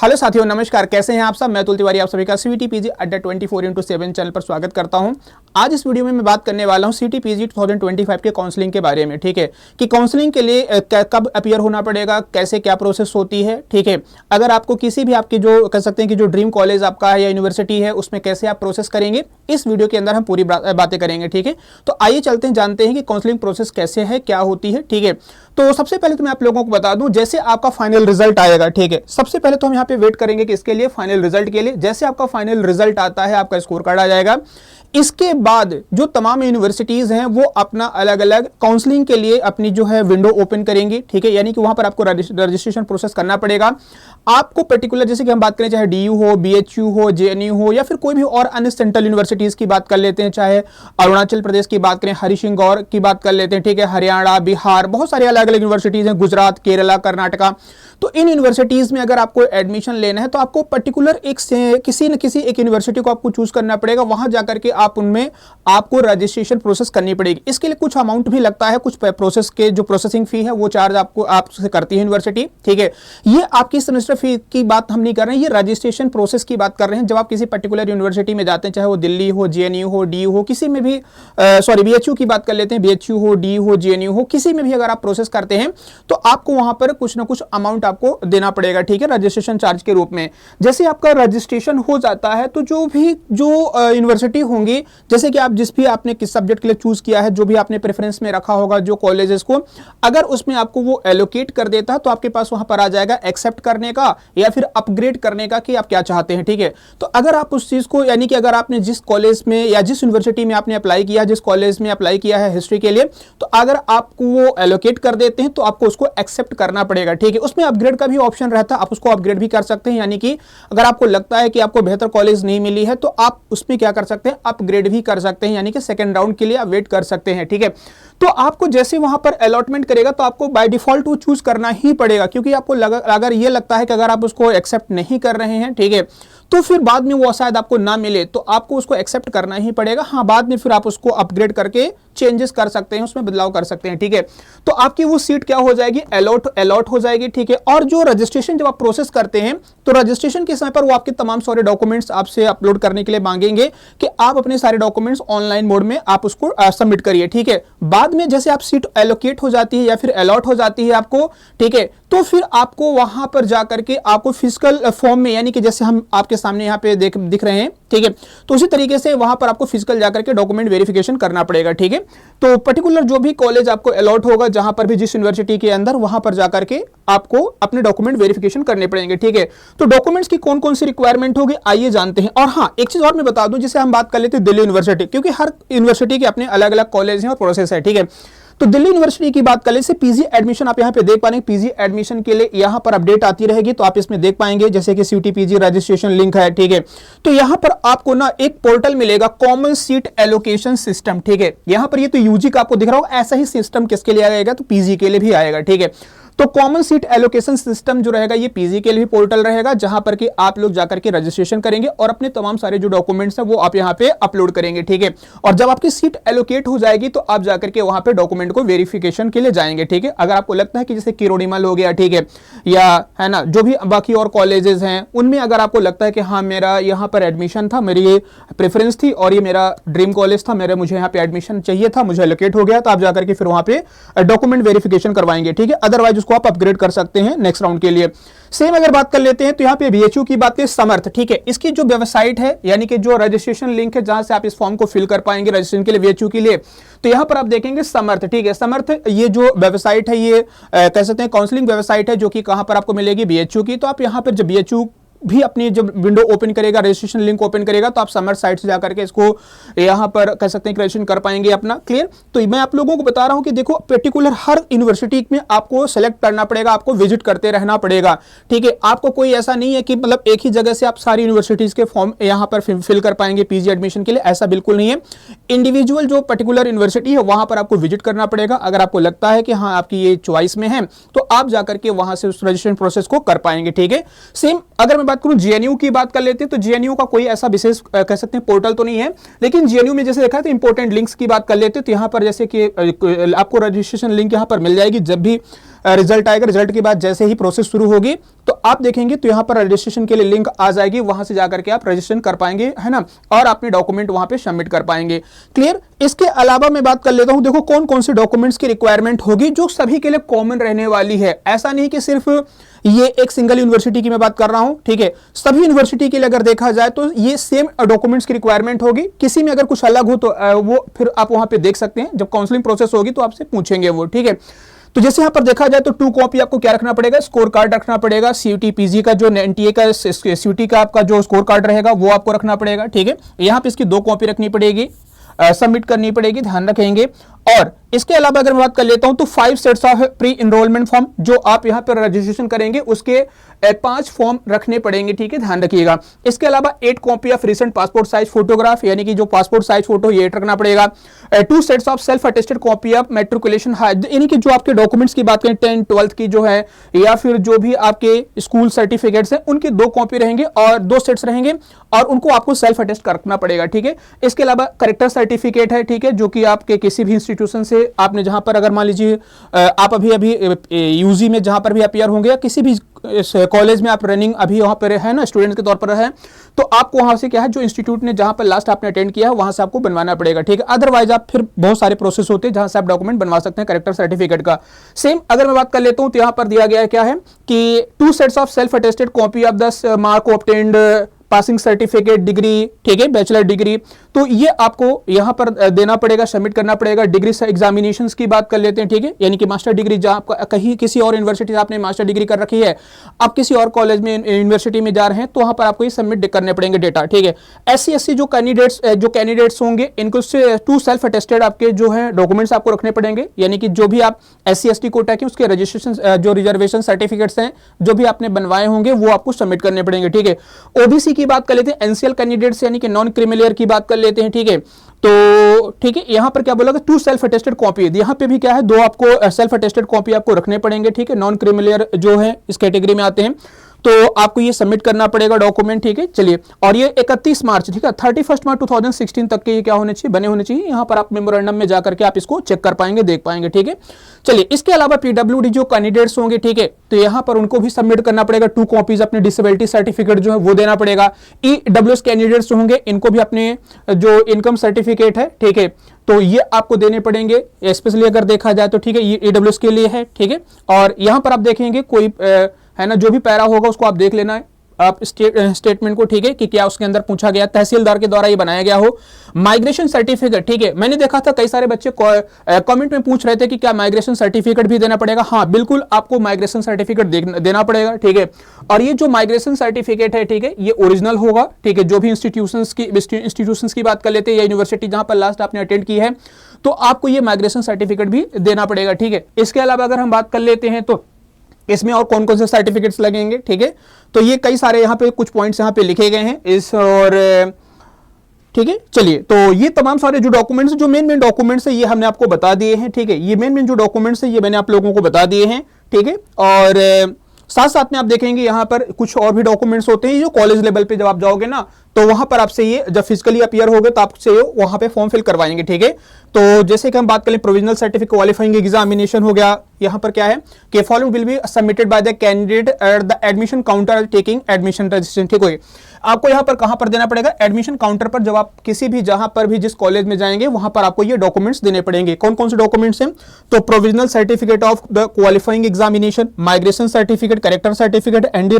Hello साथियों, नमस्कार। कैसे हैं आप सब? मैं अतुल तिवारी आप सभी का सीईटी पीजी अड्डा 24x7 चैनल पर स्वागत करता हूं। आज इस वीडियो में मैं बात करने वाला हूं सीईटी पीजी 2025 के काउंसलिंग के बारे में। ठीक है, कि काउंसलिंग के लिए कब अपीयर होना पड़ेगा, कैसे क्या प्रोसेस होती है। ठीक है, अगर आपको किसी भी आपकी जो कह सकते हैं कि जो ड्रीम कॉलेज आपका है या यूनिवर्सिटी है, उसमें कैसे आप प्रोसेस करेंगे, इस वीडियो के अंदर हम पूरी बातें करेंगे। ठीक है, तो आइए चलते हैं, जानते हैं कि काउंसलिंग प्रोसेस कैसे है, क्या होती है। ठीक है, तो सबसे पहले तो मैं आप लोगों को बता दूं, जैसे आपका फाइनल रिजल्ट आएगा। ठीक है, सबसे पहले तो हम यहाँ पे वेट करेंगे कि इसके लिए फाइनल रिजल्ट के लिए। जैसे आपका फाइनल रिजल्ट आता है, आपका स्कोर कार्ड आ जाएगा। इसके बाद जो तमाम यूनिवर्सिटीज हैं वो अपना अलग अलग काउंसलिंग के लिए अपनी जो है विंडो ओपन करेंगी। ठीक है, यानी कि वहां पर आपको रजिस्ट्रेशन प्रोसेस करना पड़ेगा। आपको पर्टिकुलर जैसे कि हम बात करें, चाहे डीयू हो, बीएचयू हो, जेएनयू हो, या फिर कोई भी और अन्य सेंट्रल यूनिवर्सिटीज की बात कर लेते हैं, चाहे अरुणाचल प्रदेश की बात करें, हरिसिंह गौर की बात कर लेते हैं। ठीक है, हरियाणा, बिहार, बहुत सारे अलग अलग यूनिवर्सिटीज हैं, गुजरात, केरला, कर्नाटका। तो इन यूनिवर्सिटीज में अगर आपको एडमिशन लेना है तो आपको पर्टिकुलर किसी न किसी एक यूनिवर्सिटी को आपको चूज करना पड़ेगा। वहां जाकर के आप उनमें आपको रजिस्ट्रेशन प्रोसेस करनी पड़ेगी। इसके लिए कुछ अमाउंट भी लगता है, कुछ प्रोसेस के जो प्रोसेसिंग फी है वो चार्ज आपको आपसे करती है यूनिवर्सिटी। ठीक है, ये आपकी सेमेस्टर फी की बात हम नहीं कर रहे हैं, ये रजिस्ट्रेशन प्रोसेस की बात कर रहे हैं। जब आप किसी पर्टिकुलर यूनिवर्सिटी में जाते हैं, चाहे वो दिल्ली हो, जेएनयू हो, डीयू हो, किसी में भी बीएचयू की बात कर लेते हैं, बीएचयू हो, डीयू हो, जेएनयू हो, किसी में भी अगर आप प्रोसेस करते हैं तो आपको वहां पर कुछ ना कुछ अमाउंट आपको देना पड़ेगा। ठीक है, रजिस्ट्रेशन चार्ज के रूप में। जैसे आपका रजिस्ट्रेशन हो जाता है तो जो यूनिवर्सिटी होंगी, जैसे कि आप जिस भी आपने किस सब्जेक्ट के लिए चूज किया है, जो भी आपने प्रेफरेंस में रखा होगा जो कॉलेजेस को, अगर उसमें आपको वो एलोकेट कर देता है तो आपके पास वहां पर आ जाएगा एक्सेप्ट करने का या फिर अपग्रेड करने का कि आप क्या चाहते हैं। ठीक है, तो अगर आप उस चीज को, यानी कि अगर आपने जिस कॉलेज में या जिस यूनिवर्सिटी में आपने अप्लाई किया, जिस कॉलेज में अप्लाई किया है हिस्ट्री के लिए, तो अगर आपको वो एलोकेट कर देते हैं तो आपको उसको एक्सेप्ट करना पड़ेगा। ठीक है, उसमें अपग्रेड का भी ऑप्शन रहता है, आप उसको अपग्रेड भी कर सकते हैं। यानी कि अगर आपको लगता है कि आपको बेहतर कॉलेज नहीं मिली है तो आप उसमें क्या कर सकते हैं, अपग्रेड भी कर सकते हैं, यानी कि सेकंड राउंड के लिए आप वेट कर सकते हैं। ठीक है, तो आपको जैसे वहां पर अलॉटमेंट करेगा तो आपको बाय डिफॉल्ट वो चूज करना ही पड़ेगा, क्योंकि आपको अगर ये लगता है कि अगर आप उसको एक्सेप्ट नहीं कर रहे हैं, ठीक है, तो फिर बाद में वो शायद आपको ना मिले, तो आपको उसको एक्सेप्ट करना ही पड़ेगा। हाँ, बाद में फिर आप उसको अपग्रेड करके चेंजेस कर सकते हैं, उसमें बदलाव कर सकते हैं। ठीक है, तो आपकी वो सीट क्या हो जाएगी, अलॉट हो जाएगी। ठीक है, और जो रजिस्ट्रेशन जब आप प्रोसेस करते हैं तो रजिस्ट्रेशन के समय पर वो आपके तमाम सारे डॉक्यूमेंट्स आपसे अपलोड करने के लिए मांगेंगे कि आप अपने सारे डॉक्यूमेंट्स ऑनलाइन मोड में आप उसको सबमिट करिए। ठीक है, बाद में जैसे आप सीट एलोकेट हो जाती है या फिर अलॉट हो जाती है आपको, ठीक है, तो फिर आपको वहां पर जाकर के आपको फिजिकल फॉर्म में, यानी कि जैसे हम आपके सामने यहाँ पे दिख रहे हैं, ठीक है, तो उसी तरीके से वहां पर आपको फिजिकल जाकर के डॉक्यूमेंट वेरिफिकेशन करना पड़ेगा। ठीक है, तो पर्टिकुलर जो भी कॉलेज आपको अलॉट होगा, जहां पर भी जिस यूनिवर्सिटी के अंदर, वहां पर जाकर के आपको अपने डॉक्यूमेंट वेरिफिकेशन करने पड़ेंगे। ठीक है, तो डॉक्यूमेंट्स की कौन कौन सी रिक्वायरमेंट होगी आइए जानते हैं। और हाँ, एक चीज और मैं बता दूं, जिसे हम बात कर लेते हैं दिल्ली यूनिवर्सिटी, क्योंकि हर यूनिवर्सिटी के अपने अलग अलग कॉलेज हैं और प्रोसेस है। ठीक है, तो दिल्ली यूनिवर्सिटी की बात कर ले, पीजी एडमिशन आप यहां पे देख पा रहे हैं। पीजी एडमिशन के लिए यहां पर अपडेट आती रहेगी, तो आप इसमें देख पाएंगे, जैसे कि सीईटी पीजी रजिस्ट्रेशन लिंक है। ठीक है, तो यहां पर आपको ना एक पोर्टल मिलेगा, कॉमन सीट एलोकेशन सिस्टम। ठीक है, यहां पर ये तो यूजी का आपको दिख रहा होगा, ऐसा ही सिस्टम किसके लिए आएगा, तो पीजी के लिए भी आएगा। ठीक है, तो कॉमन सीट एलोकेशन सिस्टम जो रहेगा ये पीजी के लिए भी पोर्टल रहेगा, जहां पर कि आप लोग जाकर के रजिस्ट्रेशन करेंगे और अपने तमाम सारे जो डॉक्यूमेंट्स हैं वो आप यहां पे अपलोड करेंगे। ठीक है, और जब आपकी सीट एलोकेट हो जाएगी तो आप जाकर के वहां पे डॉक्यूमेंट को वेरिफिकेशन के लिए जाएंगे। ठीक है, अगर आपको लगता है कि जैसे किरोड़ीमल हो गया, ठीक है, या है ना, जो भी बाकी और कॉलेजेस हैं उनमें अगर आपको लगता है कि हाँ मेरा यहाँ पर एडमिशन था, मेरी ये प्रेफरेंस थी और ये मेरा ड्रीम कॉलेज था, मुझे यहाँ पे एडमिशन चाहिए था, मुझे एलोकेट हो गया, तो आप जाकर के फिर वहां पे डॉक्यूमेंट वेरिफिकेशन करवाएंगे। ठीक है, अदरवाइज उसको आप अपग्रेड कर सकते हैं नेक्स्ट राउंड के लिए। सेम अगर बात कर लेते हैं तो यहां पे बीएचयू की बात करें, समर्थ, ठीक है, इसकी जो वेबसाइट है, यानी कि जो रजिस्ट्रेशन लिंक है जहां से आप इस फॉर्म को फिल कर पाएंगे रजिस्ट्रेशन के लिए बीएचयू के लिए, तो यहां पर आप देखेंगे समर्थ। ठीक है, समर्थ ये जो वेबसाइट है, ये कह सकते हैं काउंसलिंग वेबसाइट है, जो कि कहां पर आपको मिलेगी, बीएचयू की। तो आप यहां पर जब बीएचयू भी अपनी जब विंडो ओपन करेगा, रजिस्ट्रेशन लिंक ओपन करेगा, तो आप समर साइट से जाकर के इसको यहां पर कह सकते हैं रजिस्ट्रेशन कर पाएंगे अपना। क्लियर, तो मैं आप लोगों को बता रहा हूं कि देखो पर्टिकुलर हर यूनिवर्सिटी में आपको सेलेक्ट करना पड़ेगा, आपको विजिट करते रहना पड़ेगा। ठीक है, आपको कोई ऐसा नहीं है कि मतलब एक ही जगह से आप सारी यूनिवर्सिटीज के फॉर्म यहां पर फिल कर पाएंगे पीजी एडमिशन के लिए, ऐसा बिल्कुल नहीं है। इंडिविजुअल जो पर्टिकुलर यूनिवर्सिटी है वहां पर आपको विजिट करना पड़ेगा। अगर आपको लगता है कि हाँ आपकी ये चॉइस में है तो आप जाकर के वहां से उस रजिस्ट्रेशन प्रोसेस को कर पाएंगे। ठीक है, सेम अगर मैं बात करूं जेएनयू की बात कर लेते हैं, तो जेएनयू का कोई ऐसा विशेष कह सकते हैं पोर्टल तो नहीं है, लेकिन जेएनयू में जैसे देखा है तो इंपॉर्टेंट लिंक्स की बात कर लेते हैं, तो यहाँ पर जैसे कि आपको रजिस्ट्रेशन लिंक यहाँ पर मिल जाएगी। जब भी रिजल्ट आएगा, रिजल्ट के बाद जैसे ही प्रोसेस शुरू होगी तो आप देखेंगे तो यहाँ पर रजिस्ट्रेशन के लिए लिंक आ जाएगी, वहां से जाकर के आप रजिस्ट्रेशन कर पाएंगे, है ना, और अपने डॉक्यूमेंट वहां पे सबमिट कर पाएंगे। क्लियर। इसके अलावा मैं बात कर लेता हूं, देखो कौन कौन से डॉक्यूमेंट्स की रिक्वायरमेंट होगी जो सभी के लिए कॉमन रहने वाली है। ऐसा नहीं कि सिर्फ ये एक सिंगल यूनिवर्सिटी की मैं बात कर रहा हूं, ठीक है, सभी यूनिवर्सिटी के लिए अगर देखा जाए तो ये सेम डॉक्यूमेंट्स की रिक्वायरमेंट होगी। किसी में अगर कुछ अलग हो तो वो फिर आप वहां पे देख सकते हैं, जब काउंसलिंग प्रोसेस होगी तो आपसे पूछेंगे वो, ठीक है। तो जैसे यहां पर देखा जाए तो 2 कॉपी आपको क्या रखना पड़ेगा, स्कोर कार्ड रखना पड़ेगा, सीयूटी पीजी का जो एनटीए का सीयूटी का आपका जो स्कोर कार्ड रहेगा वो आपको रखना पड़ेगा, ठीक है। यहां पे इसकी 2 कॉपी रखनी पड़ेगी, सबमिट करनी पड़ेगी, ध्यान रखेंगे। और इसके अलावा अगर मैं बात कर लेता हूं तो 5 sets of pre enrolment form जो आप यहां पर रजिस्ट्रेशन करेंगे उसके 5 फॉर्म रखने पड़ेंगे, ठीक है, ध्यान रखिएगा। इसके अलावा 8 copy of recent passport size photograph, यानी कि जो पासपोर्ट साइज फोटो ये 8 रखना पड़ेगा। 2 sets of self attested copy of matriculation, यानी कि जो आपके डॉक्यूमेंट्स की बात करें 10th 12th की जो है या फिर जो भी आपके स्कूल सर्टिफिकेट्स हैं उनकी 2 कॉपी रहेंगे और 2 सेट्स रहेंगे और उनको आपको सेल्फ अटेस्ट करना पड़ेगा, ठीक है। इसके अलावा करेक्टर सर्टिफिकेट है, ठीक है, जो कि आपके किसी भी इंस्टीट्यूशन से आपने जहां पर अगर मान लीजिए आप अभी यूजी में जहां पर भी अपियर होंगे या किसी भी कॉलेज में आप रनिंग अभी वहां पर है ना, स्टूडेंट के तौर पर है, तो आपको वहां से क्या है जो इंस्टीट्यूट ने जहां पर लास्ट आपने अटेंड किया है वहां से आपको बनवाना पड़ेगा, ठीक है। अदरवाइज आप फिर बहुत सारे प्रोसेस होते हैं जहां से आप डॉक्यूमेंट बनवा सकते हैं करेक्टर सर्टिफिकेट का। सेम अगर मैं बात कर लेता हूं तो यहां पर दिया गया है क्या है कि 2 sets of self attested copy of the mark obtained passing certificate, degree, ठीक है, बैचलर डिग्री, तो ये आपको यहां पर देना पड़ेगा, सबमिट करना पड़ेगा। डिग्री एग्जामिनेशंस की बात कर लेते हैं, ठीक है, यानी कि मास्टर डिग्री जहां आपका कहीं किसी और यूनिवर्सिटी से आपने मास्टर डिग्री कर रखी है, आप किसी और कॉलेज में यूनिवर्सिटी में जा रहे हैं तो वहां पर आपको ये सबमिट करने पड़ेंगे डेटा, ठीक है। SC/SC जो कैंडिडेट्स होंगे इनको 2 सेल्फ अटेस्टेड आपके जो है डॉक्यूमेंट्स आपको रखने पड़ेंगे, यानी कि जो भी आप SC/ST कोटा के उसके रजिस्ट्रेशन जो रिजर्वेशन सर्टिफिकेट्स हैं जो भी आपने बनवाए होंगे वो आपको सबमिट करने पड़ेंगे, ठीक है। OBC की बात कर लेते हैं, एनसीएल कैंडिडेट्स यानी कि नॉन क्रिमिनल की बात कर लेते हैं, ठीक है। तो ठीक है, यहां पर क्या बोला 2 सेल्फ अटेस्टेड कॉपी, यहां पे भी क्या है 2 आपको सेल्फ अटेस्टेड कॉपी आपको रखने पड़ेंगे, ठीक है। नॉन क्रिमिनल जो है इस कैटेगरी में आते हैं तो आपको ये सबमिट करना पड़ेगा डॉक्यूमेंट, ठीक है। चलिए, और ये 31 मार्च, ठीक है, 31 मार्च 2016 तक के ये क्या होने चाहिए, बने होने चाहिए। यहां पर आप मेमोरेंडम में जाकर के आप इसको चेक कर पाएंगे, देख पाएंगे, ठीक है। चलिए, इसके अलावा PWD जो कैंडिडेट्स होंगे, ठीक है, तो यहां पर उनको भी सबमिट करना पड़ेगा 2 कॉपीज अपने डिसेबिलिटी सर्टिफिकेट जो है वो देना पड़ेगा। EWS कैंडिडेट्स जो होंगे इनको भी अपने जो इनकम सर्टिफिकेट है, ठीक है, तो ये आपको देने पड़ेंगे, स्पेशली अगर देखा जाए तो, ठीक है, ये EWS के लिए है, ठीक है। और यहां पर आप देखेंगे कोई है ना, जो भी पैरा होगा उसको आप देख लेना है आप स्टेटमेंट को, ठीक है, कि क्या उसके अंदर पूछा गया, तहसीलदार के द्वारा ये बनाया गया हो। माइग्रेशन सर्टिफिकेट, ठीक है, मैंने देखा था कई सारे बच्चे कमेंट में पूछ रहे थे कि क्या माइग्रेशन सर्टिफिकेट भी देना पड़ेगा। हाँ, बिल्कुल आपको माइग्रेशन सर्टिफिकेट देना पड़ेगा, ठीक है। और ये जो माइग्रेशन सर्टिफिकेट है, ठीक है, ये ओरिजिनल होगा, ठीक है। जो भी इंस्टीट्यूशंस की बात कर लेते हैं या यूनिवर्सिटी जहां पर लास्ट आपने अटेंड की है तो आपको ये माइग्रेशन सर्टिफिकेट भी देना पड़ेगा, ठीक है। इसके अलावा अगर हम बात कर लेते हैं तो इसमें और कौन कौन से सर्टिफिकेट्स लगेंगे, ठीक है, तो ये कई सारे यहाँ पे कुछ पॉइंट्स यहाँ पे लिखे गए हैं इस, और ठीक है। चलिए, तो ये तमाम सारे जो डॉक्यूमेंट्स, जो मेन डॉक्यूमेंट्स है ये हमने आपको बता दिए हैं, ठीक है। ये मेन जो डॉक्यूमेंट्स है ये मैंने आप लोगों को बता दिए हैं, ठीक है। और साथ साथ में आप देखेंगे यहाँ पर कुछ और भी डॉक्यूमेंट्स होते हैं जो कॉलेज लेवल पे जब आप जाओगे ना तो वहां पर आपसे ये जब फिजिकली अपीयर होगे तो आपसे वहां पे फॉर्म फिल करवाएंगे, ठीक है। तो जैसे कि हम बात करें प्रोविजनल सर्टिफिकेट क्वालिफाइंग एग्जामिनेशन हो गया, यहाँ पर क्या है कि following will be submitted by the candidate at the admission counter taking admission registration, ठीक है। आपको यहाँ पर कहां पर देना पड़ेगा, एडमिशन काउंटर पर, जब आप किसी भी जहां पर भी जिस कॉलेज में जाएंगे वहां पर आपको ये डॉक्यूमेंट्स देने पड़ेंगे। कौन कौन से डॉक्यूमेंट्स हैं, तो provisional certificate of the qualifying examination, migration certificate, character certificate, anti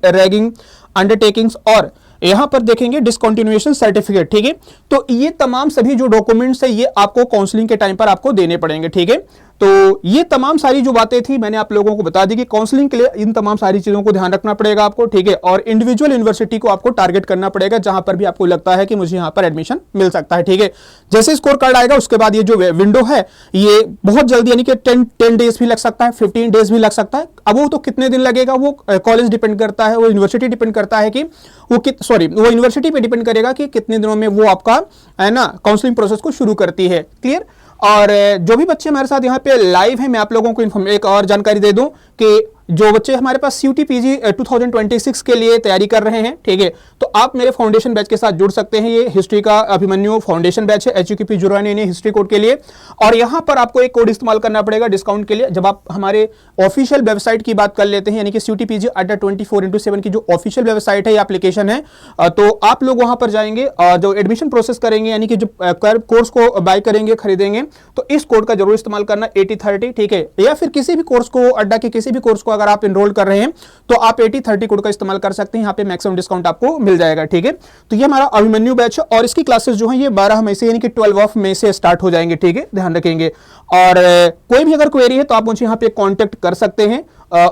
ragging undertakings, और यहां पर देखेंगे डिसकंटिन्यूएशन सर्टिफिकेट, ठीक है। तो ये तमाम सभी जो डॉक्यूमेंट्स है ये आपको काउंसलिंग के टाइम पर आपको देने पड़ेंगे, ठीक है। तो ये तमाम सारी जो बातें थी मैंने आप लोगों को बता दी कि काउंसलिंग के लिए इन तमाम सारी चीजों को ध्यान रखना पड़ेगा आपको, ठीक है। और इंडिविजुअल यूनिवर्सिटी को आपको टारगेट करना पड़ेगा जहां पर भी आपको लगता है कि मुझे यहां पर एडमिशन मिल सकता है, ठीक है। जैसे स्कोर कार्ड आएगा उसके बाद ये जो विंडो है ये बहुत जल्दी, यानी कि 10 डेज भी लग सकता है, 15 डेज भी लग सकता है। अब वो तो कितने दिन लगेगा वो कॉलेज डिपेंड करता है, वो यूनिवर्सिटी डिपेंड करता है कि वो यूनिवर्सिटी पे डिपेंड करेगा कि कितने दिनों में वो आपका है ना काउंसलिंग प्रोसेस को शुरू करती है, क्लियर। और जो भी बच्चे हमारे साथ यहाँ पे लाइव हैं, मैं आप लोगों को एक और जानकारी दे दूं कि जो बच्चे हमारे पास CUET PG 2026 के लिए तैयारी कर रहे हैं, ठीक है, तो आप मेरे फाउंडेशन बैच के साथ जुड़ सकते हैं। ये हिस्ट्री का अभिमन्यु फाउंडेशन बैच है HUKP 099 हिस्ट्री कोड के लिए। और यहां पर आपको एक कोड इस्तेमाल करना पड़ेगा डिस्काउंट के लिए। जब आप हमारे ऑफिशियल वेबसाइट की बात कर लेते हैं, यानी कि CUET PG अड्डा 24x7 की जो ऑफिशियल वेबसाइट है, एप्लीकेशन है, तो आप लोग वहां पर जाएंगे और जो एडमिशन प्रोसेस करेंगे, यानी कि जो कोर्स को बाय करेंगे, खरीदेंगे, तो इस कोड का जरूर इस्तेमाल करना 8030, ठीक है। या फिर किसी भी कोर्स को, अड्डा के किसी भी कोर्स को अगर आप एनरोल कर रहे हैं तो आप 8030 कोड का इस्तेमाल कर सकते हैं। यहाँ पे मैक्सिमम डिस्काउंट आपको मिल जाएगा, ठीक है। तो ये हमारा अभिमन्यु बैच है और इसकी क्लासेस जो है ये 12 मई से यानी कि 12 मई से स्टार्ट हो जाएंगे, ठीक है, ध्यान रखेंगे। और कोई भी अगर क्वेरी है तो आप मुझे यहाँ पे कॉन्टेक्ट कर सकते हैं।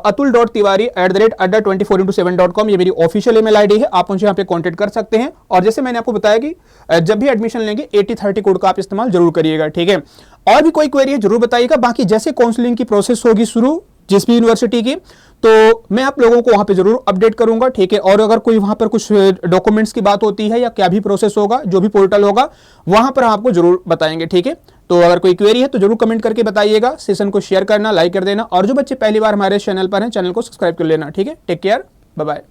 atul.tiwari@अड्डा24x7.com ये मेरी ऑफिशियल ईमेल आईडी है, आप मुझे यहाँ पे कॉन्टेक्ट कर सकते हैं। और जैसे मैंने आपको बताया कि जब भी एडमिशन लेंगे 8030 कोड का आप इस्तेमाल जरूर करिएगा, ठीक है। और भी कोई क्वेरी है जरूर बताइएगा। बाकी जैसे काउंसलिंग की प्रोसेस होगी शुरू जिस भी यूनिवर्सिटी की, तो मैं आप लोगों को वहां पे जरूर अपडेट करूंगा, ठीक है। और अगर कोई वहां पर कुछ डॉक्यूमेंट्स की बात होती है या क्या भी प्रोसेस होगा, जो भी पोर्टल होगा वहां पर आपको जरूर बताएंगे, ठीक है। तो अगर कोई क्वेरी है तो जरूर कमेंट करके बताइएगा। सेशन को शेयर करना, लाइक कर देना और जो बच्चे पहली बार हमारे चैनल पर हैं, चैनल को सब्सक्राइब कर लेना, ठीक है। Take care, bye bye.